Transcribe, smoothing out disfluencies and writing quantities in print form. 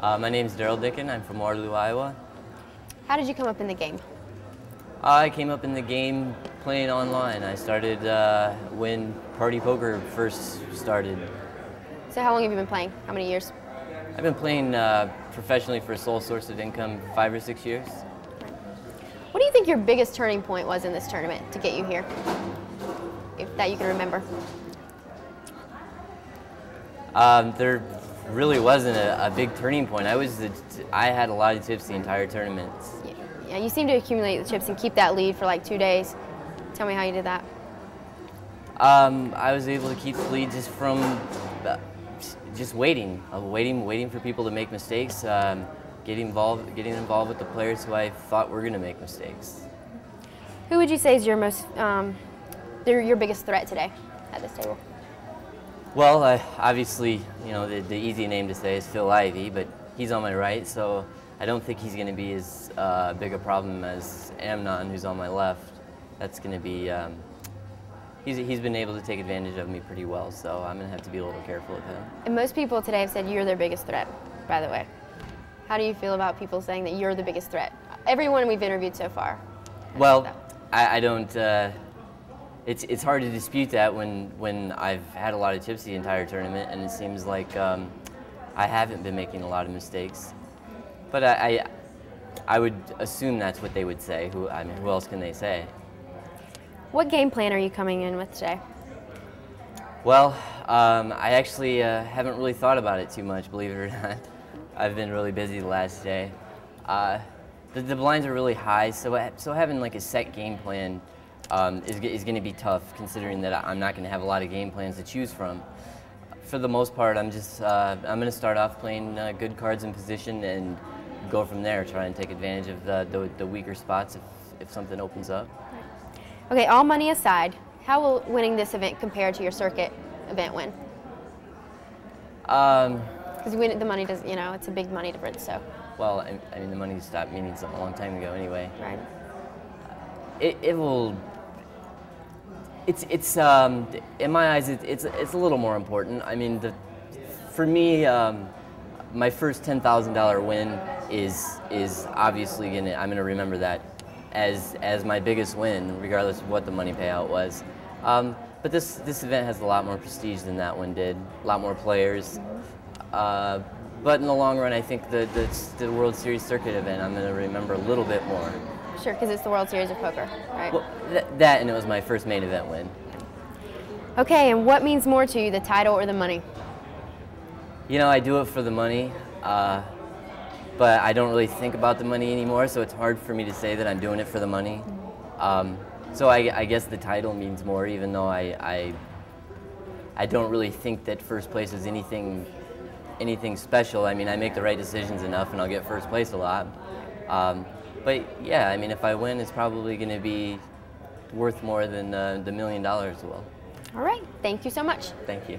My name is Darrell Dicken. I'm from Waterloo, Iowa. How did you come up in the game? I came up in the game playing online. I started when Party Poker first started. So how long have you been playing? How many years? I've been playing professionally for a sole source of income 5 or 6 years. What do you think your biggest turning point was in this tournament to get you here, that you can remember? There really wasn't a big turning point. I had a lot of tips the entire tournament. Yeah, you seem to accumulate the chips and keep that lead for like 2 days. Tell me how you did that. I was able to keep the lead just from just waiting for people to make mistakes, getting involved with the players who I thought were going to make mistakes. Who would you say is your your biggest threat today at this table? Well, obviously, you know, the easy name to say is Phil Ivey, but he's on my right, so I don't think he's going to be as big a problem as Amnon, who's on my left. That's going to be, he's been able to take advantage of me pretty well, so I'm going to have to be a little careful with him. And most people today have said you're their biggest threat, by the way. How do you feel about people saying that you're the biggest threat? Everyone we've interviewed so far. Well, I don't, it's hard to dispute that when I've had a lot of tips the entire tournament, and it seems like I haven't been making a lot of mistakes. But I would assume that's what they would say. Who else can they say? What game plan are you coming in with today? Well, I actually haven't really thought about it too much, believe it or not. I've been really busy the last day. The blinds are really high, so having like a set game plan is going to be tough, considering that I'm not going to have a lot of game plans to choose from. For the most part, I'm going to start off playing good cards in position and go from there, try and take advantage of the weaker spots if something opens up. Okay, all money aside, how will winning this event compare to your circuit event win? Because the money does, you know, it's a big money difference, so. Well, I mean, the money stopped meaning something a long time ago anyway. Right. It will. It's in my eyes, it's a little more important. I mean, for me, my first $10,000 win is obviously I'm gonna remember that as my biggest win, regardless of what the money payout was. But this event has a lot more prestige than that one did. A lot more players. But in the long run, I think the World Series circuit event I'm gonna remember a little bit more. Sure, because it's the World Series of Poker, right? Well, that and it was my first main event win. Okay, and what means more to you, the title or the money? You know, I do it for the money, but I don't really think about the money anymore, so it's hard for me to say that I'm doing it for the money. So I guess the title means more, even though I don't really think that first place is anything special. I mean, I make the right decisions enough and I'll get first place a lot. But yeah, I mean, if I win, it's probably going to be worth more than the $1 million will. All right, thank you so much. Thank you.